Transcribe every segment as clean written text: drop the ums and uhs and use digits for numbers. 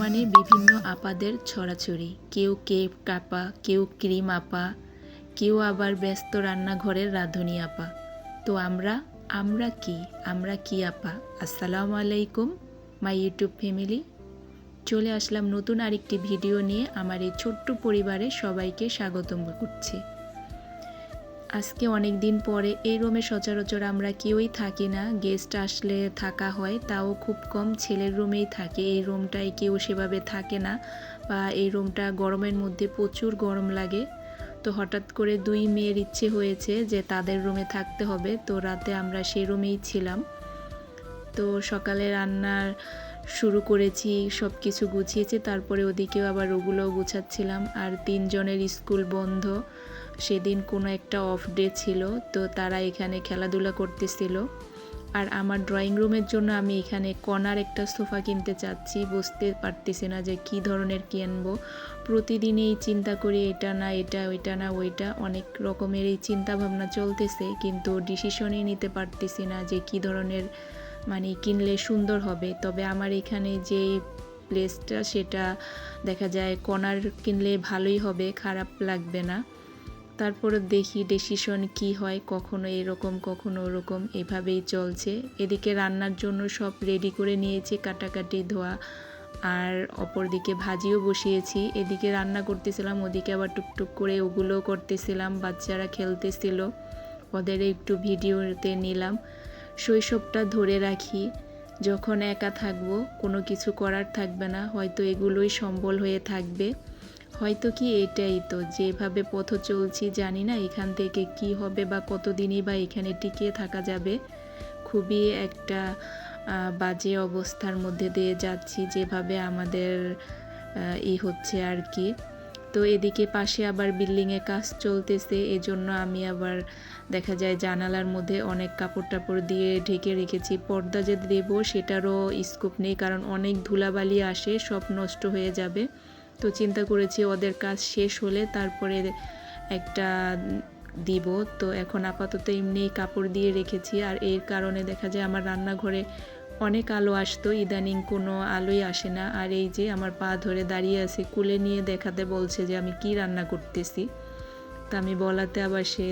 মানে বিভিন্ন আপাদের ছড়াছড়ি, কেউ কেক আপা, কেউ ক্রিম আপা, কেউ আবার ব্যস্ত রান্নাঘরের রাঁধুনি আপা। তো আমরা কি আপা? আসসালামু আলাইকুম মাই ইউটিউব ফ্যামিলি। চলে আসলাম নতুন আরেকটি ভিডিও নিয়ে। আমার এই ছোট্ট পরিবারে সবাইকে স্বাগতম করছি। আজকে অনেক দিন পরে এই রুমে সচরাচর আমরা কেউই থাকি না, গেস্ট আসলে থাকা হয়, তাও খুব কম ছেলের রুমেই থাকে। এই রুমটায় কেউ সেভাবে থাকে না, বা এই রুমটা গরমের মধ্যে প্রচুর গরম লাগে। তো হঠাৎ করে দুই মেয়ের ইচ্ছে হয়েছে যে তাদের রুমে থাকতে হবে, তো রাতে আমরা সেই রুমেই ছিলাম। তো সকালে রান্নার শুরু করেছি, সব কিছু গুছিয়েছি, তারপরে ওদিকেও আবার ওগুলোও গুছাচ্ছিলাম। আর তিনজনের স্কুল বন্ধ, সেদিন কোনো একটা অফ ডে ছিল, তো তারা এখানে খেলাধুলা করতেছিল। আর আমার ড্রয়িং রুমের জন্য আমি এখানে কর্নার একটা সোফা কিনতে চাচ্ছি, বুঝতে পারতেছি না যে কী ধরনের কিনবো। প্রতিদিনই চিন্তা করি এটা না এটা, ওইটা না ওইটা, অনেক রকমের এই চিন্তা ভাবনা চলতেছে, কিন্তু ডিসিশনই নিতে পারতেছি না যে কী ধরনের মানে কিনলে সুন্দর হবে। তবে আমার এখানে যে প্লেসটা সেটা দেখা যায় কর্নার কিনলে ভালোই হবে, খারাপ লাগবে না। তারপরে দেখি ডিসিশন কি হয়, কখনো এরকম কখনো ওরকম, এভাবেই চলছে। এদিকে রান্নার জন্য সব রেডি করে নিয়েছি, কাটাকাটি ধোয়া, আর অপরদিকে ভাজিও বসিয়েছি। এদিকে রান্না করতেছিলাম, ওদিকে আবার টুকটুক করে ওগুলোও করতেছিলাম। বাচ্চারা খেলতেছিল, ওদের একটু ভিডিওতে নিলাম। শৈশবটা ধরে রাখি, যখন একা থাকবো, কোনো কিছু করার থাকবে না, হয়তো এগুলোই সম্বল হয়ে থাকবে। হয়তো কি এটাই তো, যেভাবে পথ চলছি জানি না এখান থেকে কি হবে বা কতদিনই বা এখানে টিকে থাকা যাবে। খুবই একটা বাজে অবস্থার মধ্যে দিয়ে যাচ্ছি, যেভাবে আমাদের হচ্ছে আর কি। তো এদিকে পাশে আবার বিল্ডিংয়ে কাজ চলতেছে, এজন্য আমি আবার দেখা যায় জানালার মধ্যে অনেক কাপড় টাপড় দিয়ে ঢেকে রেখেছি। পর্দা যে দেবো সেটারও স্কোপ নেই, কারণ অনেক ধুলাবালি আসে, সব নষ্ট হয়ে যাবে। তো চিন্তা করেছি ওদের কাজ শেষ হলে তারপরে একটা দিব। তো এখন আপাতত এমনি কাপড় দিয়ে রেখেছি। আর এর কারণে দেখা যায় আমার রান্নাঘরে অনেক আলো আসতো, ইদানিং কোনো আলোই আসে না। আর এই যে আমার পা ধরে দাঁড়িয়ে আছে, কুলে নিয়ে দেখাতে বলছে যে আমি কি রান্না করতেছি। তা আমি বলাতে আবার সে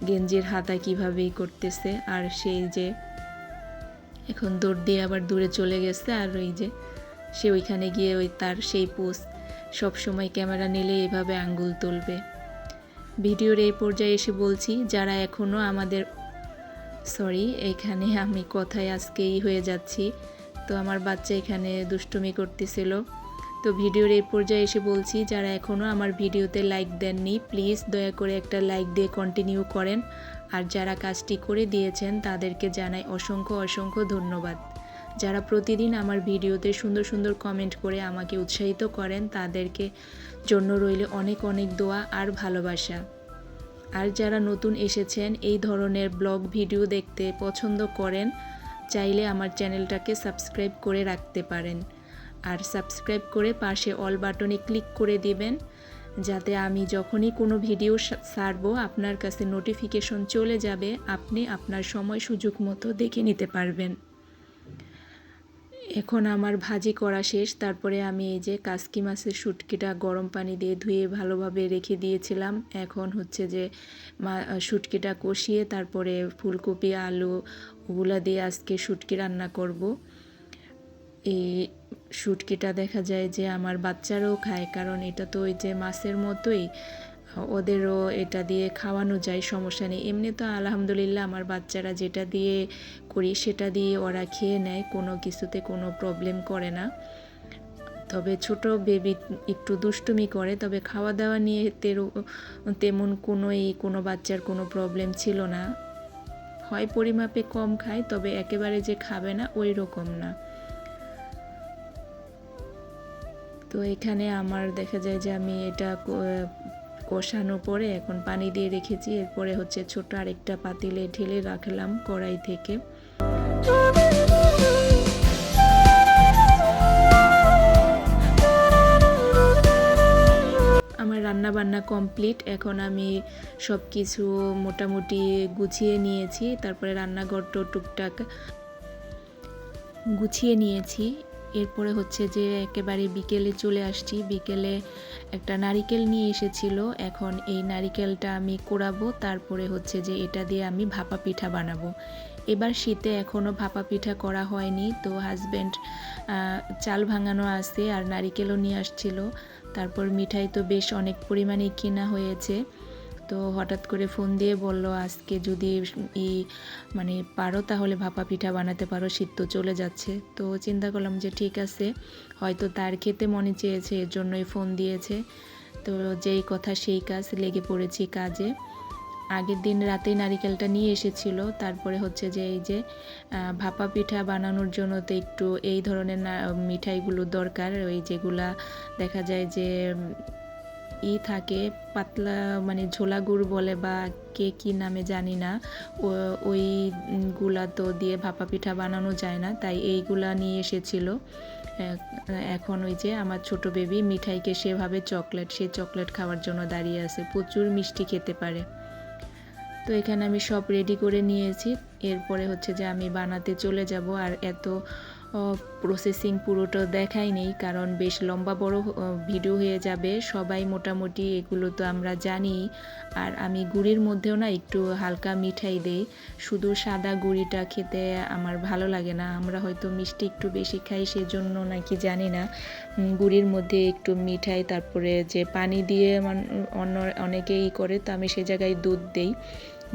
গেঞ্জির হাতা কীভাবেই করতেছে, আর সেই যে এখন দৌড় দিয়ে আবার দূরে চলে গেছে। আর ওই যে সে ওইখানে গিয়ে ওই তার সেই পোজ, সবসময় ক্যামেরা নিলে এভাবে আঙ্গুল তুলবে। ভিডিওর এই পর্যায়ে এসে বলছি, যারা এখনও আমাদের এখানে আমি কথায় আজকেই হয়ে যাচ্ছি। তো আমার বাচ্চা এখানে দুষ্টুমি করতেছিল। তো ভিডিওর এই পর্যায়ে এসে বলছি, যারা এখনও আমার ভিডিওতে লাইক দেননি, প্লিজ দয়া করে একটা লাইক দিয়ে কন্টিনিউ করেন। আর যারা কাজটি করে দিয়েছেন তাদেরকে জানাই অসংখ্য অসংখ্য ধন্যবাদ। যারা প্রতিদিন আমার ভিডিওতে সুন্দর সুন্দর কমেন্ট করে আমাকে উৎসাহিত করেন, তাদেরকে জন্য রইল অনেক অনেক দোয়া আর ভালোবাসা। আর যারা নতুন এসেছেন, এই ধরনের ব্লগ ভিডিও দেখতে পছন্দ করেন, চাইলে আমার চ্যানেলটাকে সাবস্ক্রাইব করে রাখতে পারেন। আর সাবস্ক্রাইব করে পাশে অল বাটনে ক্লিক করে দিবেন, যাতে আমি যখনই কোনো ভিডিও ছাড়বো আপনার কাছে নোটিফিকেশন চলে যাবে, আপনি আপনার সময় সুযোগ মতো দেখে নিতে পারবেন। এখন আমার ভাজি করা শেষ, তারপরে আমি এই যে কাসকি মাছের শুটকিটা গরম পানি দিয়ে ধুয়ে ভালোভাবে রেখে দিয়েছিলাম। এখন হচ্ছে যে শুটকিটা কষিয়ে তারপরে ফুলকপি আলু ওগুলা দিয়ে আজকে শুটকি রান্না করব। এই শুটকিটা দেখা যায় যে আমার বাচ্চারাও খায়, কারণ এটা তো ওই যে মাছের মতোই, ওদেরও এটা দিয়ে খাওয়ানো যায়, সমস্যা নেই। এমনি তো আলহামদুলিল্লাহ আমার বাচ্চারা যেটা দিয়ে করি সেটা দিয়ে ওরা খেয়ে নেয়, কোনো কিছুতে কোনো প্রবলেম করে না। তবে ছোট বেবি একটু দুষ্টুমি করে, তবে খাওয়া দাওয়া নিয়ে তেমন কোনো বাচ্চার কোনো প্রবলেম ছিল না। হয় পরিমাপে কম খায়, তবে একেবারে যে খাবে না ওই রকম না। তো এখানে আমার দেখা যায় যে আমি এটা কষানো পরে এখন পানি দিয়ে রেখেছি। এরপরে হচ্ছে ছোট আরেকটা পাতিলে ঢেলে রাখলাম কড়াই থেকে। আমার রান্না বান্না কমপ্লিট, এখন আমি সব কিছু মোটামুটি গুছিয়ে নিয়েছি, তারপরে রান্নাঘরটা টুকটাক গুছিয়ে নিয়েছি। এরপরে হচ্ছে যে একেবারে বিকেলে চলে আসছি। বিকেলে একটা নারিকেল নিয়ে এসেছিল, এখন এই নারিকেলটা আমি কোড়াবো, তারপরে হচ্ছে যে এটা দিয়ে আমি ভাপা পিঠা বানাবো। এবার শীতে এখনও ভাপা পিঠা করা হয়নি, তো হাজব্যান্ড চাল ভাঙানো আছে আর নারিকেলও নিয়ে আসছিল। তারপর মিঠাই তো বেশ অনেক পরিমাণে কেনা হয়েছে, তো হঠাৎ করে ফোন দিয়ে বলল আজকে যদি মানে পারো তাহলে ভাপা পিঠা বানাতে পারো, শীত তো চলে যাচ্ছে। তো চিন্তা করলাম যে ঠিক আছে, হয়তো তার খেতে মনে চেয়েছে এর জন্যই ফোন দিয়েছে। তো যেই কথা সেই কাজ, লেগে পড়েছি কাজে। আগের দিন রাতেই নারিকেলটা নিয়ে এসেছিল, তারপরে হচ্ছে যে এই যে ভাপা পিঠা বানানোর জন্য তো একটু এই ধরনের মিঠাইগুলো দরকার, ওই যেগুলা দেখা যায় যে থাকে পাতলা, মানে ঝোলা গুড় বলে বা কে কী নামে জানি না, ওইগুলা তো দিয়ে ভাপা পিঠা বানানো যায় না, তাই এইগুলা নিয়ে এসেছিল। এখন ওই যে আমার ছোট বেবি মিঠাইকে সেভাবে সে চকলেট খাওয়ার জন্য দাঁড়িয়ে আছে, প্রচুর মিষ্টি খেতে পারে। তো এখানে আমি সব রেডি করে নিয়েছি, এরপরে হচ্ছে যে আমি বানাতে চলে যাব। আর এত প্রসেসিং পুরোটা দেখাই নেই, কারণ বেশ লম্বা বড় ভিডিও হয়ে যাবে। সবাই মোটামুটি এগুলো তো আমরা জানি। আর আমি গুড়ির মধ্যেও না একটু হালকা মিঠাই দেই, শুধু সাদা গুড়িটা খেতে আমার ভালো লাগে না। আমরা হয়তো মিষ্টি একটু বেশি খাই, সেজন্য নাকি জানি না, গুড়ির মধ্যে একটু মিঠাই, তারপরে যে পানি দিয়ে অনেকেই করে, তো আমি সে জায়গায় দুধ দিই।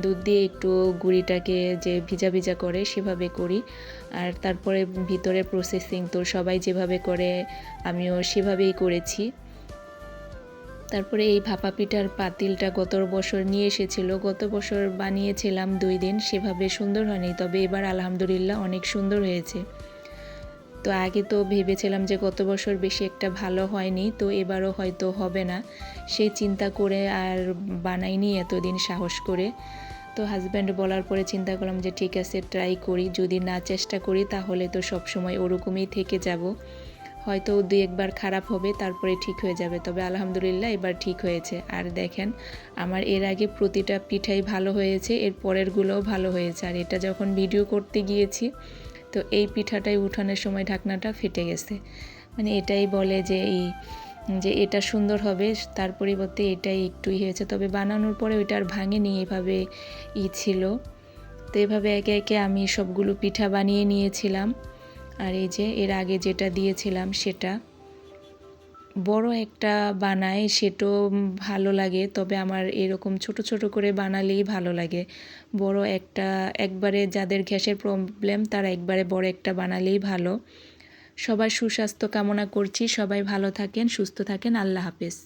দুধ দিয়ে একটু গুঁড়িটাকে যে ভিজা ভিজা করে সেভাবে করি। আর তারপরে ভিতরে প্রসেসিং তো সবাই যেভাবে করে আমিও সেভাবেই করেছি। তারপরে এই ভাপা পিঠার পাতিলটা গত বছর নিয়ে এসেছিল, গত বছর বানিয়েছিলাম 2 দিন, সেভাবে সুন্দর হয়নি, তবে এবার আলহামদুলিল্লাহ অনেক সুন্দর হয়েছে। তো আগে তো ভেবেছিলাম যে গত বছর বেশি একটা ভালো হয়নি, তো এবারও হয়তো হবে না, সেই চিন্তা করে আর বানাইনি এতদিন সাহস করে। তো হাজব্যান্ড বলার পরে চিন্তা করলাম যে ঠিক আছে ট্রাই করি, যদি না চেষ্টা করি তাহলে তো সব সময় ওরকমই থেকে যাব, হয়তো 2-1 বার খারাপ হবে তারপরে ঠিক হয়ে যাবে, তবে আলহামদুলিল্লাহ এবার ঠিক হয়েছে। আর দেখেন আমার এর আগে প্রতিটা পিঠাই ভালো হয়েছে, এর পরেরগুলোও ভালো হয়েছে। আর এটা যখন ভিডিও করতে গিয়েছি, তো এই পিঠাটাই উঠানোর সময় ঢাকনাটা ফেটে গেছে, মানে এটাই বলে যে এটা সুন্দর হবে, তার পরিবর্তে এটাই একটুই হয়েছে, তবে বানানোর পরে ওইটা আর ভাঙেনি, এভাবে ছিল। তো এভাবে একে একে আমি সবগুলো পিঠা বানিয়ে নিয়েছিলাম। আর এই যে এর আগে যেটা দিয়েছিলাম সেটা বড় একটা বানাই, সেটাও ভালো লাগে, তবে আমার এরকম ছোট ছোট করে বানালেই ভালো লাগে। বড় একটা, একবারে যাদের গ্যাসের প্রবলেম তারা একবারে বড় একটা বানালেই ভালো। সবার সুস্বাস্থ্য কামনা করছি, সবাই ভালো থাকেন, সুস্থ থাকেন, আল্লাহ হাফেজ।